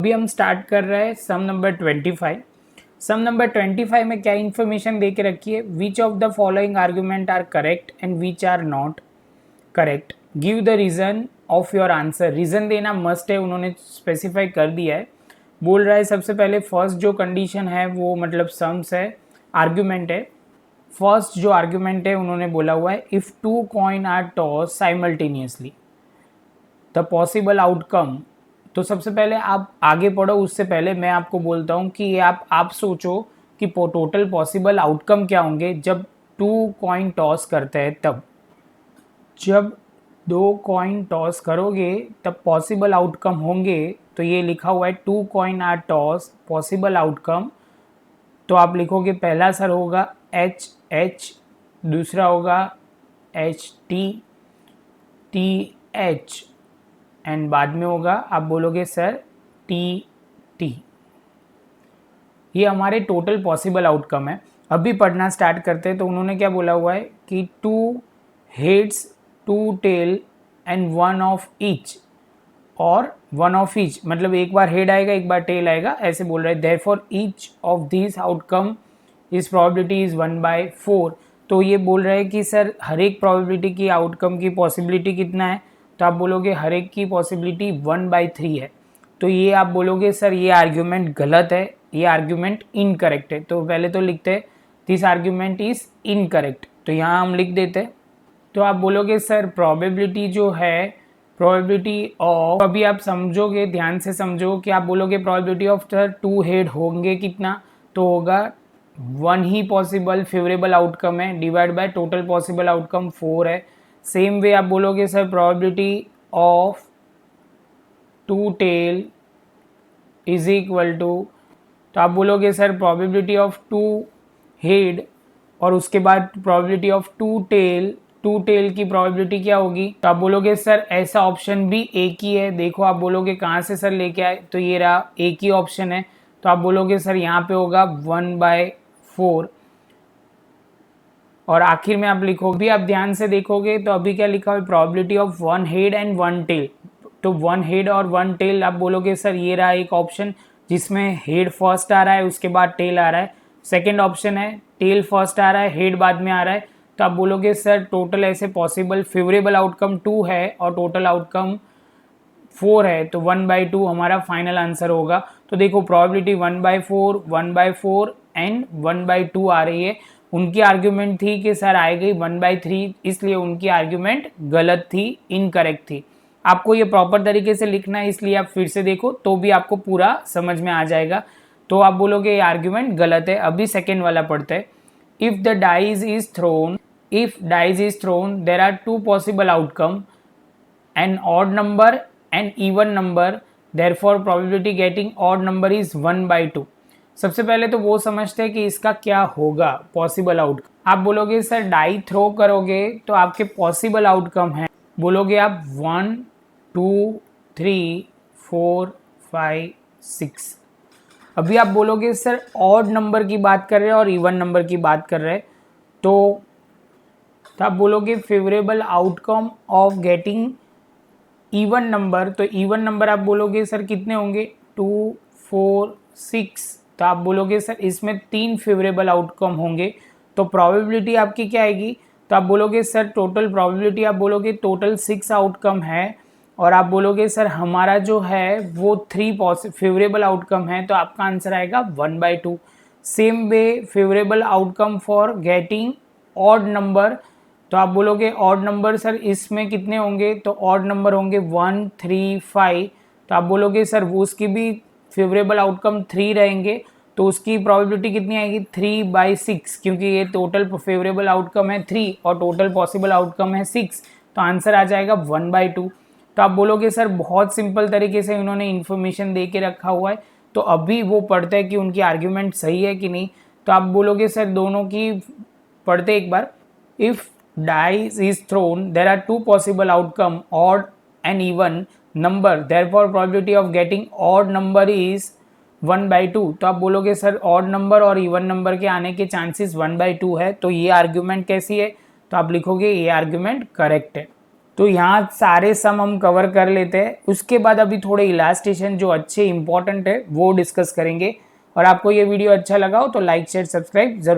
अभी हम स्टार्ट कर रहे हैं सम नंबर 25। सम नंबर 25 में क्या इन्फॉर्मेशन दे के रखी है, which of the following argument are correct and which are not correct, give the reason of your answer. Reason देना मस्ट है, उन्होंने स्पेसिफाई कर दिया है। बोल रहा है सबसे पहले फर्स्ट जो कंडीशन है वो मतलब सम्स है, आर्ग्यूमेंट है। फर्स्ट जो आर्ग्यूमेंट है उन्होंने बोला हुआ है, if two coin are toss simultaneously the possible outcome. तो सबसे पहले आप आगे पढ़ो, उससे पहले मैं आपको बोलता हूँ कि आप सोचो कि टोटल पॉसिबल आउटकम क्या होंगे जब टू कॉइन टॉस करते हैं। तब जब दो कॉइन टॉस करोगे तब पॉसिबल आउटकम होंगे। तो ये लिखा हुआ है two coin are toss possible outcome. तो आप लिखोगे पहला सर होगा एच एच, दूसरा होगा H T T H, and बाद में होगा आप बोलोगे सर टी टी। ये हमारे टोटल पॉसिबल आउटकम है। अभी पढ़ना स्टार्ट करते हैं। तो उन्होंने क्या बोला हुआ है कि two heads two tail and one of each, और वन ऑफ ईच मतलब एक बार हेड आएगा एक बार टेल आएगा, ऐसे बोल रहे हैं। Therefore each of this outcome इस प्रोबेबिलिटी इज 1/4। तो ये बोल रहे हैं कि सर हर एक प्रोबेबिलिटी की आउटकम की पॉसिबिलिटी कितना है, तो आप बोलोगे हर एक की पॉसिबिलिटी 1/3 है। तो ये आप बोलोगे सर ये आर्ग्यूमेंट गलत है, ये आर्ग्यूमेंट इनकरेक्ट है। तो पहले तो लिखते हैं दिस आर्ग्यूमेंट इज इनकरेक्ट, तो यहाँ हम लिख देते हैं। तो आप बोलोगे सर प्रोबेबिलिटी जो है, प्रोबेबिलिटी ऑफ, अभी आप समझोगे ध्यान से समझो कि आप बोलोगे probability of the two head होंगे कितना, तो होगा वन ही पॉसिबल फेवरेबल आउटकम है divide by total possible outcome 4 है। सेम वे आप बोलोगे sir probability of two tail is equal to, तो आप बोलोगे sir probability of two head और उसके बाद प्रोबेबिलिटी ऑफ टू टेल की प्रोबेबिलिटी क्या होगी, तो आप बोलोगे सर ऐसा ऑप्शन भी एक ही है। देखो आप बोलोगे कहाँ से सर लेके आए, तो ये रहा एक ही ऑप्शन है। तो आप बोलोगे सर यहाँ पे होगा 1/4, और आखिर में आप लिखोगे, भी आप ध्यान से देखोगे तो अभी क्या लिखा हुआ है probability of one head and one tail. तो वन हेड और वन टेल आप बोलोगे सर ये रहा एक ऑप्शन जिसमें हेड फर्स्ट आ रहा है उसके बाद टेल आ रहा है। सेकेंड ऑप्शन है टेल फर्स्ट आ रहा है हेड बाद में आ रहा है। तो आप बोलोगे सर टोटल ऐसे पॉसिबल फेवरेबल आउटकम 2 है और टोटल आउटकम 4 है, तो 1/2 हमारा फाइनल आंसर होगा। तो देखो प्रोबेबिलिटी 1/4 एंड 1/2 आ रही है। उनकी आर्ग्यूमेंट थी कि सर आएगी 1/3, इसलिए उनकी आर्ग्यूमेंट गलत थी, इनकरेक्ट थी। आपको ये प्रॉपर तरीके से लिखना है, इसलिए आप फिर से देखो तो भी आपको पूरा समझ में आ जाएगा। तो आप बोलोगे ये आर्ग्यूमेंट गलत है। अभी सेकेंड वाला पढ़ते हैं। If the dice is thrown there are two possible outcome, an odd number and even number, therefore probability getting odd number is 1/2। सबसे पहले तो वो समझते हैं कि इसका क्या होगा पॉसिबल आउटकम। आप बोलोगे सर डाई थ्रो करोगे तो आपके पॉसिबल आउटकम है, बोलोगे आप 1 2 3 4 5 6। अभी आप बोलोगे सर ऑड नंबर की बात कर रहे हैं और इवन नंबर की बात कर रहे हैं, तो आप बोलोगे favourable outcome of getting even number. तो इवन नंबर आप बोलोगे सर कितने होंगे 2 4 6। तो आप बोलोगे सर इसमें 3 फेवरेबल आउटकम होंगे, तो प्रोबेबिलिटी आपकी क्या आएगी, तो आप बोलोगे सर टोटल प्रोबेबिलिटी, आप बोलोगे टोटल 6 आउटकम है, और आप बोलोगे सर हमारा जो है वो 3 फेवरेबल आउटकम है, तो आपका आंसर आएगा 1/2। Same way favourable outcome for getting odd number, तो आप बोलोगे ऑड नंबर सर इसमें कितने होंगे, तो ऑड नंबर होंगे 1 3 5। तो आप बोलोगे सर वो उसकी भी फेवरेबल आउटकम 3 रहेंगे, तो उसकी प्रोबेबिलिटी कितनी आएगी 3/6, क्योंकि ये टोटल फेवरेबल आउटकम है 3 और टोटल पॉसिबल आउटकम है 6, तो आंसर आ जाएगा 1/2। तो आप बोलोगे सर बहुत सिंपल तरीके से इन्होंने इन्फॉर्मेशन दे के रखा हुआ है, तो अभी वो पढ़ते हैं कि उनकी आर्ग्यूमेंट सही है कि नहीं। तो आप बोलोगे सर दोनों की पढ़ते एक बार। If dice is thrown there are two possible outcome, odd and even number, therefore probability of getting odd number is 1/2। तो आप बोलोगे सर odd number और even number के आने के चांसेस 1/2 है, तो ये आर्ग्यूमेंट कैसी है, तो आप लिखोगे ये आर्ग्यूमेंट करेक्ट है। तो यहाँ सारे सम हम कवर कर लेते हैं। उसके बाद अभी थोड़े इलास्ट्रेशन जो अच्छे इंपॉर्टेंट है वो डिस्कस करेंगे। और आपको ये वीडियो अच्छा लगा हो तो लाइक शेयर सब्सक्राइब जरूर